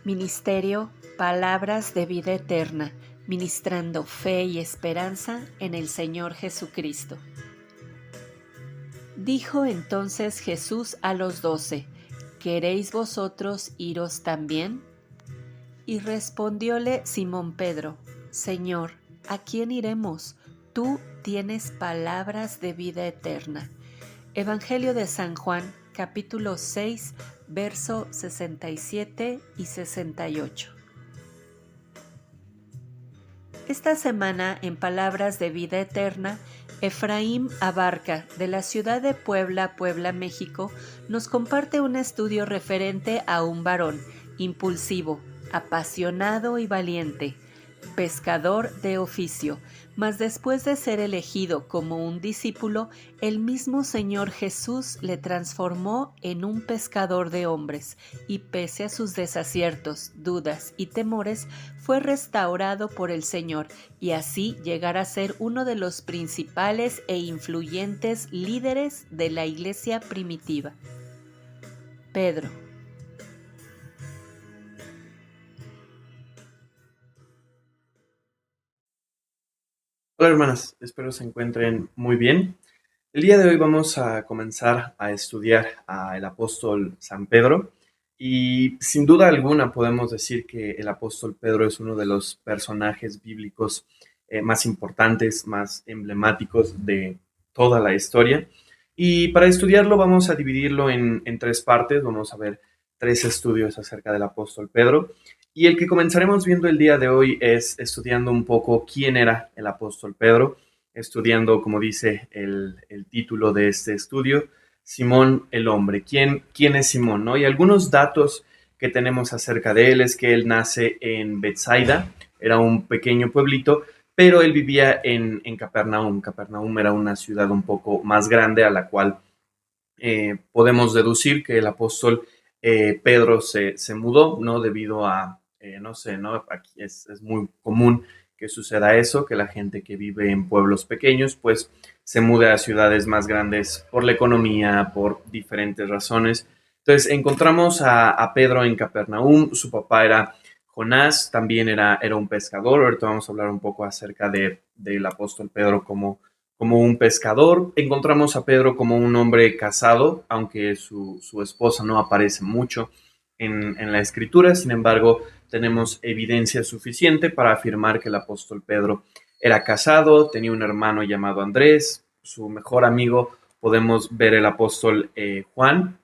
Ministerio Palabras de Vida Eterna, ministrando fe y esperanza en el Señor Jesucristo. Dijo entonces Jesús a los 12: ¿Queréis vosotros iros también? Y respondióle Simón Pedro: Señor, ¿a quién iremos? Tú tienes palabras de vida eterna. Evangelio de San Juan, capítulo 6, verso 67 y 68. Esta semana, en Palabras de Vida Eterna, Efraín Abarca, de la ciudad de Puebla, México, nos comparte un estudio referente a un varón impulsivo, apasionado y valiente, pescador de oficio, mas después de ser elegido como un discípulo, el mismo Señor Jesús le transformó en un pescador de hombres, y pese a sus desaciertos, dudas y temores, fue restaurado por el Señor, y así llegar a ser uno de los principales e influyentes líderes de la iglesia primitiva. Pedro. Hola hermanas, espero se encuentren muy bien. El día de hoy vamos a comenzar a estudiar al apóstol San Pedro y sin duda alguna podemos decir que el apóstol Pedro es uno de los personajes bíblicos más importantes, más emblemáticos de toda la historia. Y para estudiarlo vamos a dividirlo en tres partes, vamos a ver tres estudios acerca del apóstol Pedro. Y el que comenzaremos viendo el día de hoy es estudiando un poco quién era el apóstol Pedro, estudiando, como dice el título de este estudio, Simón el hombre. ¿Quién es Simón? ¿No? Y algunos datos que tenemos acerca de él es que él nace en Betsaida, era un pequeño pueblito, pero él vivía en Capernaum. Capernaum era una ciudad un poco más grande a la cual podemos deducir que el apóstol Pedro se mudó, ¿no? Debido a no sé, ¿no? Aquí es muy común que suceda eso, que la gente que vive en pueblos pequeños, pues se mude a ciudades más grandes por la economía, por diferentes razones. Entonces encontramos a Pedro en Capernaum, su papá era Jonás, también era un pescador. Ahorita vamos a hablar un poco acerca del apóstol Pedro como un pescador. Encontramos a Pedro como un hombre casado, aunque su esposa no aparece mucho en la escritura. Sin embargo, tenemos evidencia suficiente para afirmar que el apóstol Pedro era casado, tenía un hermano llamado Andrés, su mejor amigo podemos ver el apóstol Juan.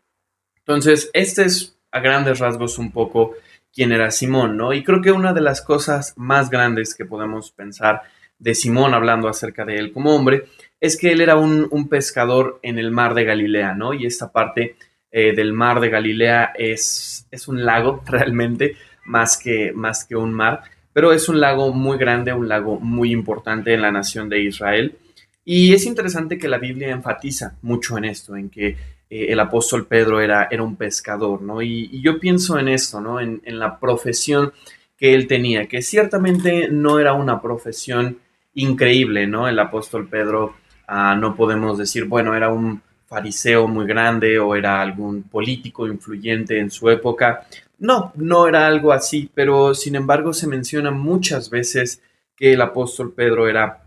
Entonces, este es a grandes rasgos un poco quién era Simón, ¿no? Y creo que una de las cosas más grandes que podemos pensar de Simón, hablando acerca de él como hombre, es que él era un pescador en el mar de Galilea, ¿no? Y esta parte del mar de Galilea es un lago realmente, más que un mar, pero es un lago muy grande, un lago muy importante en la nación de Israel. Y es interesante que la Biblia enfatiza mucho en esto, en que el apóstol Pedro era un pescador, ¿no? Y yo pienso en esto, ¿no? En la profesión que él tenía, que ciertamente no era una profesión increíble, ¿no? El apóstol Pedro, no podemos decir, bueno, era un fariseo muy grande o era algún político influyente en su época. No, no era algo así, pero sin embargo se menciona muchas veces que el apóstol Pedro era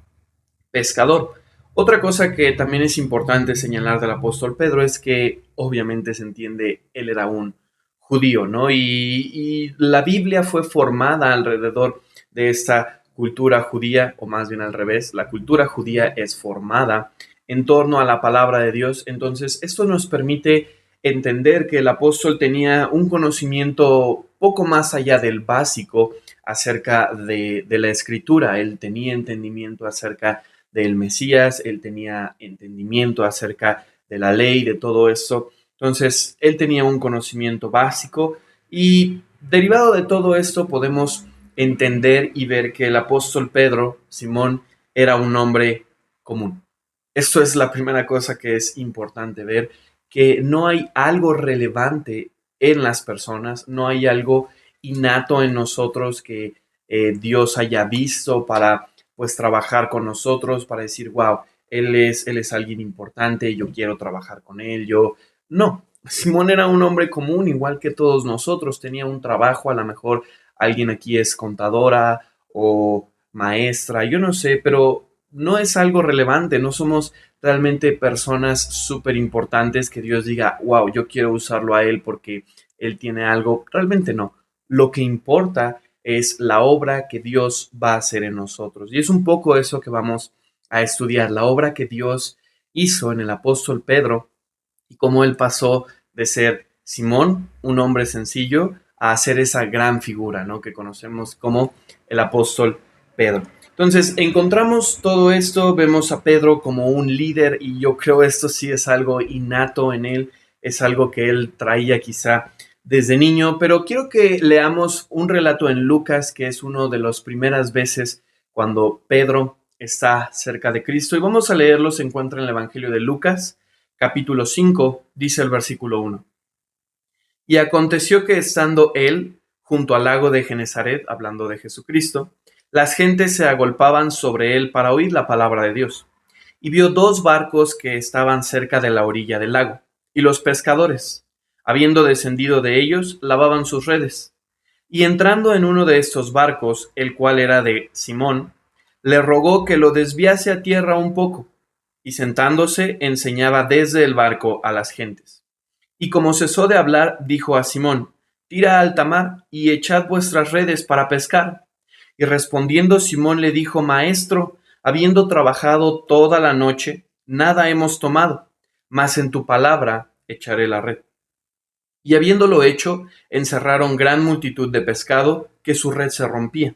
pescador. Otra cosa que también es importante señalar del apóstol Pedro es que obviamente se entiende, él era un judío, ¿no? Y la Biblia fue formada alrededor de esta cultura judía, o más bien al revés, la cultura judía es formada en torno a la palabra de Dios. Entonces, esto nos permite entender que el apóstol tenía un conocimiento poco más allá del básico acerca de la escritura. Él tenía entendimiento acerca del Mesías, él tenía entendimiento acerca de la ley, de todo esto. Entonces, él tenía un conocimiento básico y derivado de todo esto podemos entender y ver que el apóstol Pedro, Simón, era un hombre común. Esto es la primera cosa que es importante ver, que no hay algo relevante en las personas, no hay algo innato en nosotros que Dios haya visto para pues trabajar con nosotros, para decir, wow, él es alguien importante, yo quiero trabajar con él, yo... No, Simón era un hombre común, igual que todos nosotros, tenía un trabajo, a lo mejor alguien aquí es contadora o maestra, yo no sé, pero no es algo relevante, no somos realmente personas súper importantes que Dios diga, wow, yo quiero usarlo a él porque él tiene algo, realmente no. Lo que importa es la obra que Dios va a hacer en nosotros. Y es un poco eso que vamos a estudiar, la obra que Dios hizo en el apóstol Pedro y cómo él pasó de ser Simón, un hombre sencillo, a ser esa gran figura, ¿no? Que conocemos como el apóstol Pedro. Entonces, encontramos todo esto, vemos a Pedro como un líder y yo creo esto sí es algo innato en él, es algo que él traía quizá desde niño, pero quiero que leamos un relato en Lucas, que es una de las primeras veces cuando Pedro está cerca de Cristo. Y vamos a leerlo, se encuentra en el Evangelio de Lucas, capítulo 5, dice el versículo 1. Y aconteció que estando él junto al lago de Genezaret, hablando de Jesucristo, las gentes se agolpaban sobre él para oír la palabra de Dios. Y vio dos barcos que estaban cerca de la orilla del lago, y los pescadores, habiendo descendido de ellos, lavaban sus redes. Y entrando en uno de estos barcos, el cual era de Simón, le rogó que lo desviase a tierra un poco, y sentándose enseñaba desde el barco a las gentes. Y como cesó de hablar, dijo a Simón, tira a alta mar y echad vuestras redes para pescar. Y respondiendo Simón le dijo, Maestro, habiendo trabajado toda la noche, nada hemos tomado, mas en tu palabra echaré la red. Y habiéndolo hecho, encerraron gran multitud de pescado, que su red se rompía.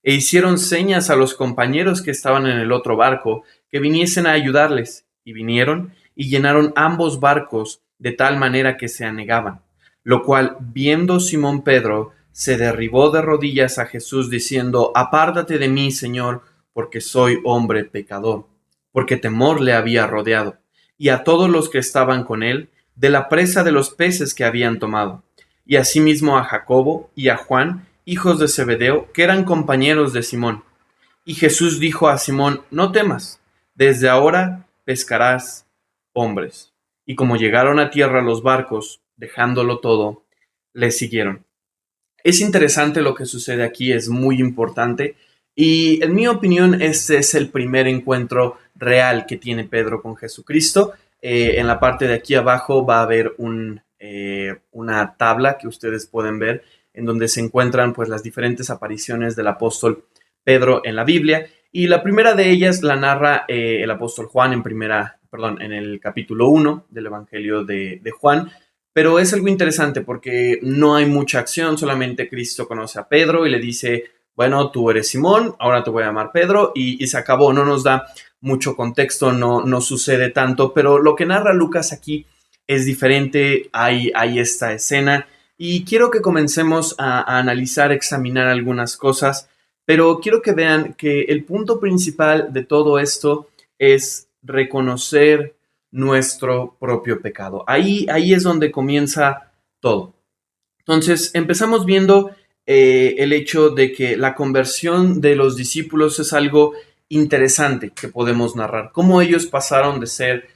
E hicieron señas a los compañeros que estaban en el otro barco, que viniesen a ayudarles. Y vinieron, y llenaron ambos barcos, de tal manera que se anegaban. Lo cual, viendo Simón Pedro, se derribó de rodillas a Jesús, diciendo, Apártate de mí, Señor, porque soy hombre pecador. Porque temor le había rodeado, y a todos los que estaban con él, de la presa de los peces que habían tomado. Y asimismo a Jacobo y a Juan, hijos de Zebedeo, que eran compañeros de Simón. Y Jesús dijo a Simón, no temas, desde ahora pescarás hombres. Y como llegaron a tierra los barcos, dejándolo todo, le siguieron. Es interesante lo que sucede aquí, es muy importante. Y en mi opinión, este es el primer encuentro real que tiene Pedro con Jesucristo. En la parte de aquí abajo va a haber una tabla que ustedes pueden ver en donde se encuentran pues las diferentes apariciones del apóstol Pedro en la Biblia. Y la primera de ellas la narra el apóstol Juan en el capítulo 1 del Evangelio de Juan. Pero es algo interesante porque no hay mucha acción, solamente Cristo conoce a Pedro y le dice, bueno, tú eres Simón, ahora te voy a llamar Pedro, y se acabó. No nos da mucho contexto, no sucede tanto, pero lo que narra Lucas aquí es diferente, hay esta escena, y quiero que comencemos a analizar, examinar algunas cosas, pero quiero que vean que el punto principal de todo esto es reconocer nuestro propio pecado. Ahí es donde comienza todo. Entonces, empezamos viendo el hecho de que la conversión de los discípulos es algo interesante que podemos narrar. Cómo ellos pasaron de ser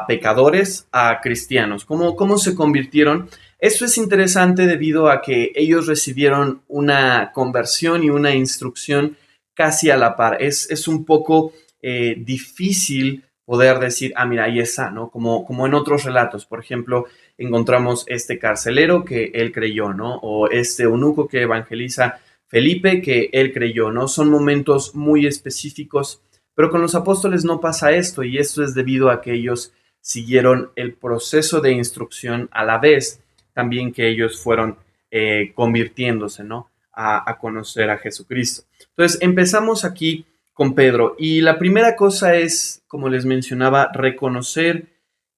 pecadores a cristianos. Cómo se convirtieron. Esto es interesante debido a que ellos recibieron una conversión y una instrucción casi a la par. Es un poco difícil poder decir, mira, ahí está, ¿no? Como en otros relatos, por ejemplo, encontramos este carcelero que él creyó, ¿no? O este eunuco que evangeliza Felipe que él creyó, ¿no? Son momentos muy específicos, pero con los apóstoles no pasa esto, y esto es debido a que ellos siguieron el proceso de instrucción a la vez también que ellos fueron convirtiéndose, ¿no? A conocer a Jesucristo. Entonces, empezamos aquí con Pedro. Y la primera cosa es, como les mencionaba, reconocer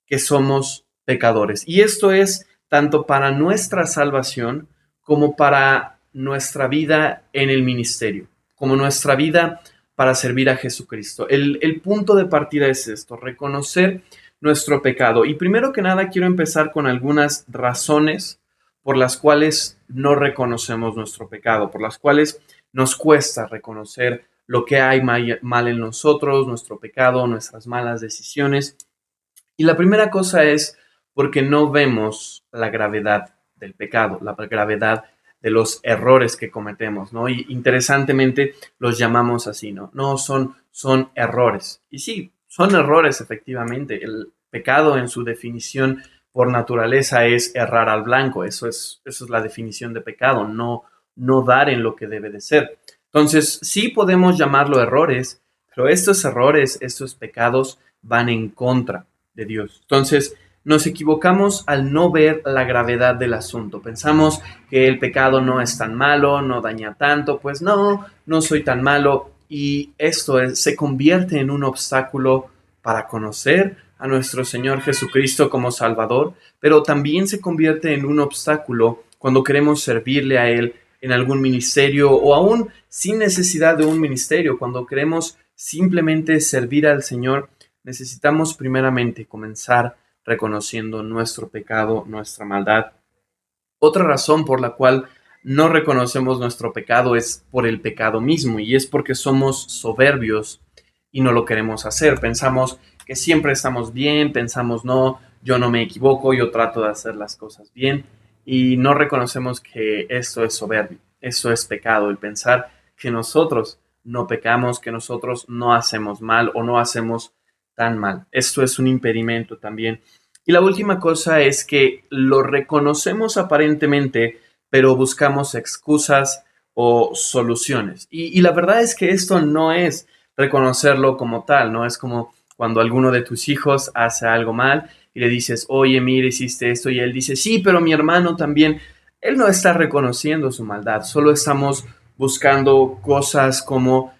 que somos pecadores. Y esto es tanto para nuestra salvación como para nuestra vida en el ministerio, como nuestra vida para servir a Jesucristo. El punto de partida es esto, reconocer nuestro pecado. Y primero que nada quiero empezar con algunas razones por las cuales no reconocemos nuestro pecado, por las cuales nos cuesta reconocer lo que hay mal en nosotros, nuestro pecado, nuestras malas decisiones. Y la primera cosa es porque no vemos la gravedad del pecado, la gravedad de los errores que cometemos, ¿no? Y interesantemente los llamamos así, ¿no? No, son errores. Y sí, son errores efectivamente. El pecado en su definición por naturaleza es errar al blanco. Eso es la definición de pecado, no dar en lo que debe de ser. Entonces, sí podemos llamarlo errores, pero estos errores, estos pecados van en contra de Dios. Entonces, nos equivocamos al no ver la gravedad del asunto. Pensamos que el pecado no es tan malo, no daña tanto, pues no soy tan malo. Y esto se convierte en un obstáculo para conocer a nuestro Señor Jesucristo como Salvador, pero también se convierte en un obstáculo cuando queremos servirle a Él en algún ministerio o aún sin necesidad de un ministerio, cuando queremos simplemente servir al Señor. Necesitamos primeramente comenzar reconociendo nuestro pecado, nuestra maldad. Otra razón por la cual no reconocemos nuestro pecado es por el pecado mismo, y es porque somos soberbios y no lo queremos hacer. Pensamos que siempre estamos bien, pensamos no, yo no me equivoco, yo trato de hacer las cosas bien, y no reconocemos que esto es soberbio, eso es pecado, el pensar que nosotros no pecamos, que nosotros no hacemos mal o no hacemos tan mal. Esto es un impedimento también. Y la última cosa es que lo reconocemos aparentemente, pero buscamos excusas o soluciones. Y la verdad es que esto no es reconocerlo como tal, ¿no? Es como cuando alguno de tus hijos hace algo mal y le dices, oye, mira, hiciste esto, y él dice, sí, pero mi hermano también. Él no está reconociendo su maldad, solo estamos buscando cosas como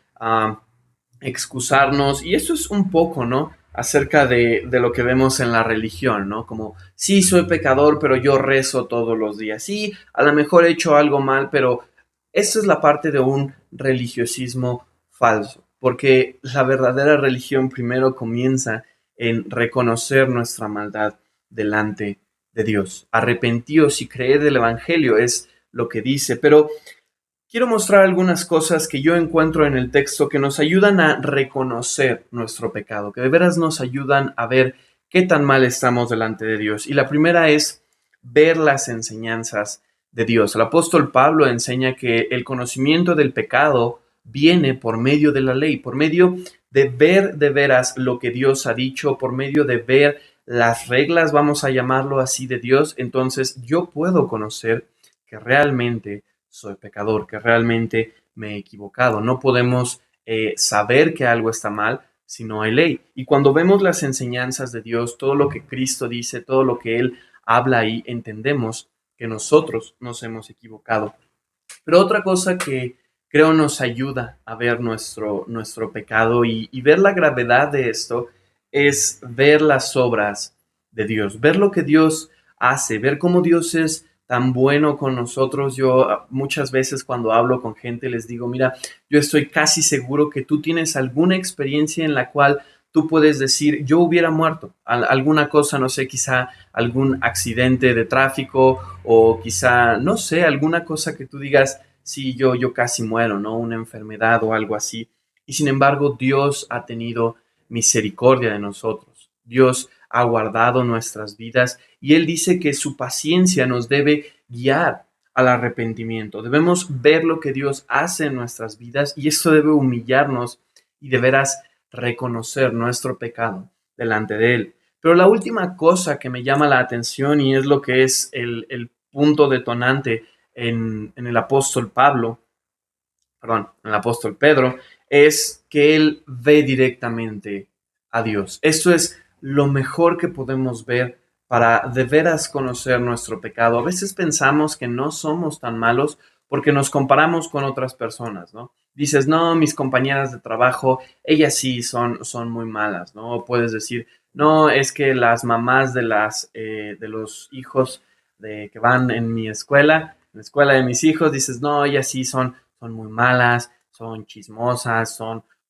excusarnos, y eso es un poco, ¿no? Acerca de lo que vemos en la religión, ¿no? Como, sí, soy pecador, pero yo rezo todos los días. Sí, a lo mejor he hecho algo mal, pero esa es la parte de un religiosismo falso, porque la verdadera religión primero comienza en reconocer nuestra maldad delante de Dios. Arrepentíos y creed el Evangelio es lo que dice, pero quiero mostrar algunas cosas que yo encuentro en el texto que nos ayudan a reconocer nuestro pecado, que de veras nos ayudan a ver qué tan mal estamos delante de Dios. Y la primera es ver las enseñanzas de Dios. El apóstol Pablo enseña que el conocimiento del pecado viene por medio de la ley, por medio de ver de veras lo que Dios ha dicho, por medio de ver las reglas, vamos a llamarlo así, de Dios. Entonces yo puedo conocer que realmente soy pecador, que realmente me he equivocado. No podemos saber que algo está mal si no hay ley. Y cuando vemos las enseñanzas de Dios, todo lo que Cristo dice, todo lo que Él habla ahí, entendemos que nosotros nos hemos equivocado. Pero otra cosa que creo nos ayuda a ver nuestro pecado y ver la gravedad de esto es ver las obras de Dios, ver lo que Dios hace, ver cómo Dios es tan bueno con nosotros. Yo muchas veces cuando hablo con gente les digo, mira, yo estoy casi seguro que tú tienes alguna experiencia en la cual tú puedes decir, yo hubiera muerto, alguna cosa, no sé, quizá algún accidente de tráfico o quizá, no sé, alguna cosa que tú digas, sí, yo casi muero, ¿no? Una enfermedad o algo así. Y sin embargo, Dios ha tenido misericordia de nosotros. Dios ha guardado nuestras vidas y Él dice que su paciencia nos debe guiar al arrepentimiento. Debemos ver lo que Dios hace en nuestras vidas y esto debe humillarnos y de veras reconocer nuestro pecado delante de Él. Pero la última cosa que me llama la atención y es lo que es el punto detonante en el apóstol en el apóstol Pedro, es que él ve directamente a Dios. Esto es lo mejor que podemos ver para de veras conocer nuestro pecado. A veces pensamos que no somos tan malos porque nos comparamos con otras personas, ¿no? Dices, no, mis compañeras de trabajo, ellas sí son muy malas, ¿no? O puedes decir, no, es que las mamás de los hijos que van en mi escuela, en la escuela de mis hijos, dices, no, ellas sí son muy malas, son chismosas,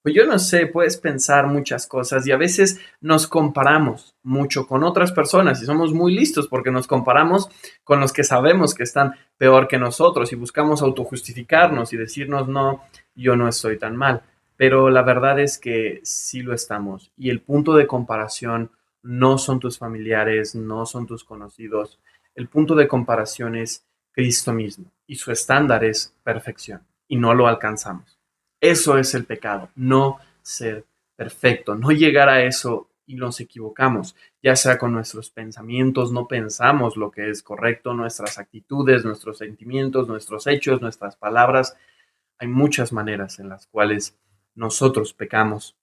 pues yo no sé, puedes pensar muchas cosas y a veces nos comparamos mucho con otras personas y somos muy listos porque nos comparamos con los que sabemos que están peor que nosotros y buscamos autojustificarnos y decirnos, no, yo no estoy tan mal. pero la verdad es que sí lo estamos. Y el punto de comparación no son tus familiares, no son tus conocidos. El punto de comparación es Cristo mismo y su estándar es perfección y no lo alcanzamos. Eso es el pecado, no ser perfecto, no llegar a eso y nos equivocamos, ya sea con nuestros pensamientos, no pensamos lo que es correcto, nuestras actitudes, nuestros sentimientos, nuestros hechos, nuestras palabras. Hay muchas maneras en las cuales nosotros pecamos.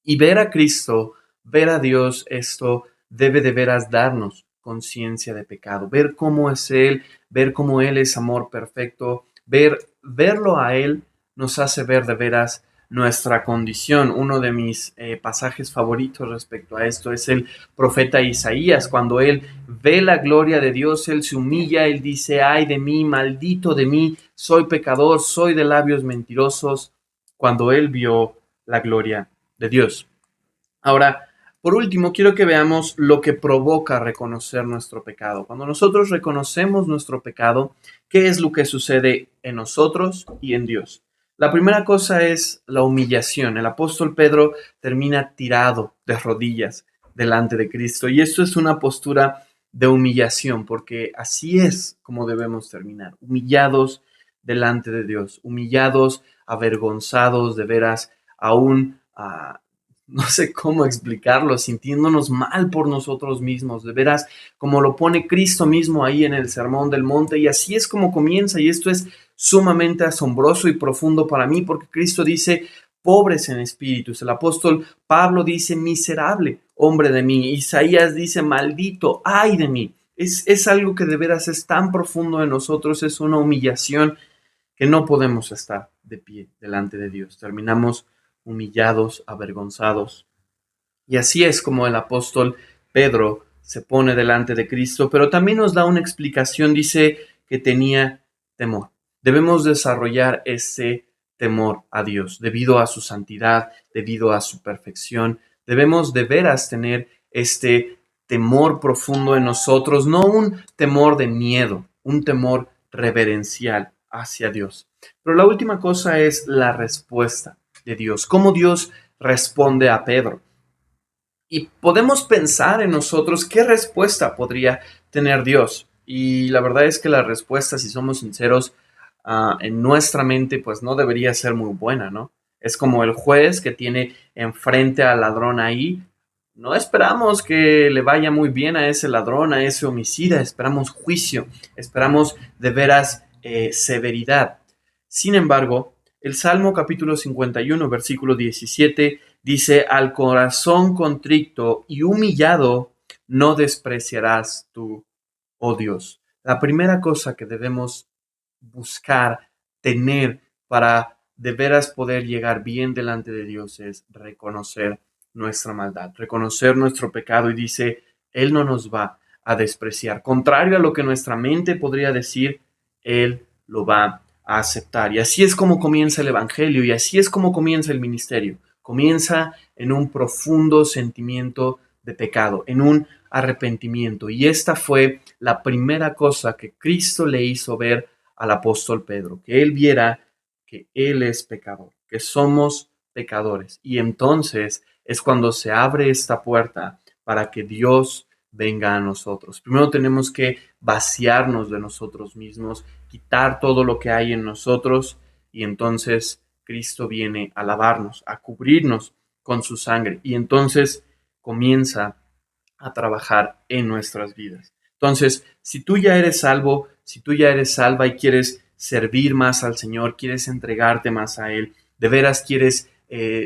Y ver a Cristo, ver a Dios, esto debe de veras darnos conciencia de pecado, ver cómo es Él, ver cómo Él es amor perfecto, verlo a Él nos hace ver de veras nuestra condición. Uno de mis pasajes favoritos respecto a esto es el profeta Isaías. Cuando él ve la gloria de Dios, él se humilla, él dice, ay de mí, maldito de mí, soy pecador, soy de labios mentirosos, cuando él vio la gloria de Dios. Ahora, por último, quiero que veamos lo que provoca reconocer nuestro pecado. Cuando nosotros reconocemos nuestro pecado, ¿qué es lo que sucede en nosotros y en Dios? La primera cosa es la humillación. El apóstol Pedro termina tirado de rodillas delante de Cristo y esto es una postura de humillación porque así es como debemos terminar, humillados delante de Dios, humillados, avergonzados, de veras, aún no sé cómo explicarlo, sintiéndonos mal por nosotros mismos, de veras, como lo pone Cristo mismo ahí en el Sermón del Monte, y así es como comienza, y esto es sumamente asombroso y profundo para mí, porque Cristo dice, pobres en espíritus, el apóstol Pablo dice, miserable hombre de mí, Isaías dice, maldito, ay de mí, es algo que de veras es tan profundo en nosotros, es una humillación que no podemos estar de pie delante de Dios, terminamos humillados, avergonzados. Y así es como el apóstol Pedro se pone delante de Cristo, pero también nos da una explicación, dice que tenía temor. Debemos desarrollar ese temor a Dios, debido a su santidad, debido a su perfección. Debemos de veras tener este temor profundo en nosotros, no un temor de miedo, un temor reverencial hacia Dios. Pero la última cosa es la respuesta de Dios, cómo Dios responde a Pedro. Y podemos pensar en nosotros qué respuesta podría tener Dios. Y la verdad es que la respuesta, si somos sinceros, en nuestra mente, pues no debería ser muy buena, ¿no? Es como el juez que tiene enfrente al ladrón ahí. No esperamos que le vaya muy bien a ese ladrón, a ese homicida. Esperamos juicio, esperamos de veras severidad. Sin embargo, el Salmo capítulo 51, versículo 17 dice, al corazón contrito y humillado no despreciarás tú, oh Dios. La primera cosa que debemos buscar, tener para de veras poder llegar bien delante de Dios es reconocer nuestra maldad, reconocer nuestro pecado y dice, Él no nos va a despreciar. Contrario a lo que nuestra mente podría decir, Él lo va a aceptar. Y así es como comienza el Evangelio y así es como comienza el ministerio. Comienza en un profundo sentimiento de pecado, en un arrepentimiento. Y esta fue la primera cosa que Cristo le hizo ver al apóstol Pedro, que él viera que él es pecador, que somos pecadores. Y entonces es cuando se abre esta puerta para que Dios venga a nosotros. Primero tenemos que vaciarnos de nosotros mismos, quitar todo lo que hay en nosotros y entonces Cristo viene a lavarnos, a cubrirnos con su sangre y entonces comienza a trabajar en nuestras vidas. Entonces, si tú ya eres salvo, si tú ya eres salva y quieres servir más al Señor, quieres entregarte más a Él, de veras quieres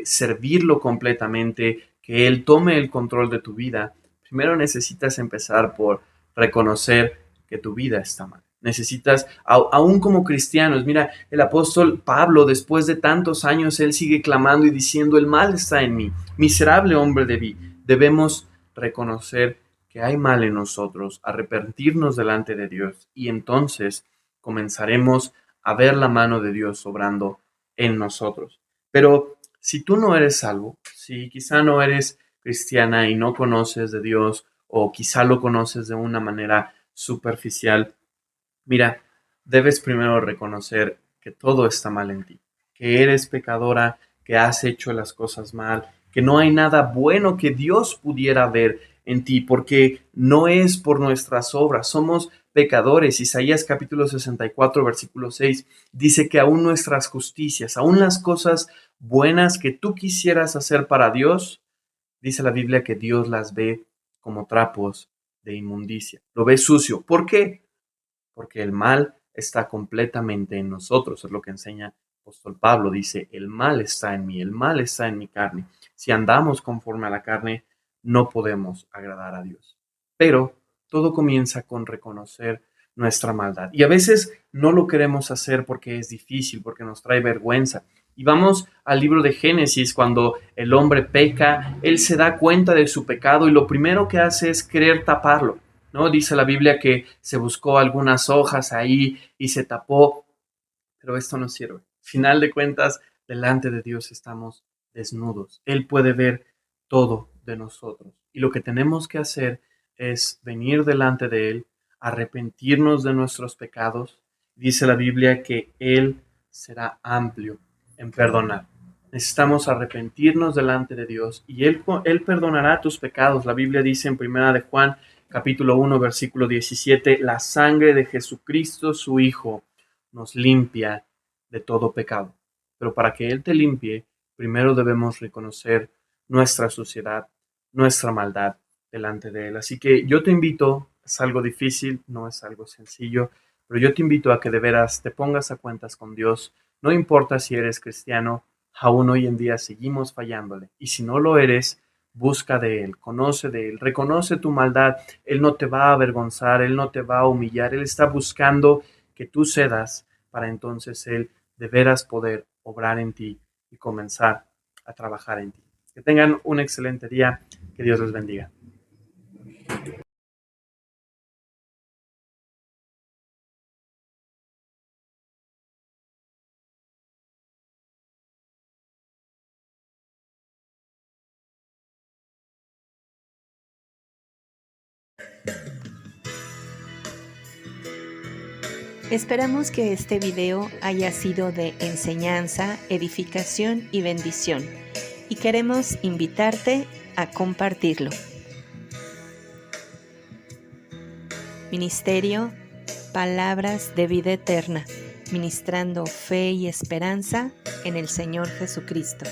servirlo completamente, que Él tome el control de tu vida, primero necesitas empezar por reconocer que tu vida está mal. Necesitas, aún como cristianos, mira, el apóstol Pablo, después de tantos años, él sigue clamando y diciendo, el mal está en mí, miserable hombre de mí. Debemos reconocer que hay mal en nosotros, arrepentirnos delante de Dios y entonces comenzaremos a ver la mano de Dios obrando en nosotros. Pero si tú no eres salvo, si quizá no eres cristiana y no conoces de Dios o quizá lo conoces de una manera superficial, mira, debes primero reconocer que todo está mal en ti, que eres pecadora, que has hecho las cosas mal, que no hay nada bueno que Dios pudiera ver en ti, porque no es por nuestras obras, somos pecadores. Isaías capítulo 64, versículo 6 dice que aún nuestras justicias, aún las cosas buenas que tú quisieras hacer para Dios, dice la Biblia que Dios las ve como trapos de inmundicia, lo ve sucio. ¿Por qué? Porque el mal está completamente en nosotros, es lo que enseña el apóstol Pablo, dice, el mal está en mí, el mal está en mi carne. Si andamos conforme a la carne, no podemos agradar a Dios. Pero todo comienza con reconocer nuestra maldad. Y a veces no lo queremos hacer porque es difícil, porque nos trae vergüenza. Y vamos al libro de Génesis, cuando el hombre peca, él se da cuenta de su pecado y lo primero que hace es querer taparlo, ¿no? Dice la Biblia que se buscó algunas hojas ahí y se tapó, pero esto no sirve. Final de cuentas, delante de Dios estamos desnudos. Él puede ver todo de nosotros. Y lo que tenemos que hacer es venir delante de Él, arrepentirnos de nuestros pecados. Dice la Biblia que Él será amplio en perdonar. Necesitamos arrepentirnos delante de Dios y Él perdonará tus pecados. La Biblia dice en Primera de Juan, capítulo 1, versículo 17, la sangre de Jesucristo, su Hijo, nos limpia de todo pecado. Pero para que Él te limpie, primero debemos reconocer nuestra suciedad, nuestra maldad delante de Él. Así que yo te invito, es algo difícil, no es algo sencillo, pero yo te invito a que de veras te pongas a cuentas con Dios. No importa si eres cristiano, aún hoy en día seguimos fallándole. Y si no lo eres, busca de Él, conoce de Él, reconoce tu maldad. Él no te va a avergonzar, Él no te va a humillar, Él está buscando que tú cedas para entonces Él de veras poder obrar en ti y comenzar a trabajar en ti. Que tengan un excelente día, que Dios les bendiga. Esperamos que este video haya sido de enseñanza, edificación y bendición, y queremos invitarte a compartirlo. Ministerio Palabras de Vida Eterna, ministrando fe y esperanza en el Señor Jesucristo.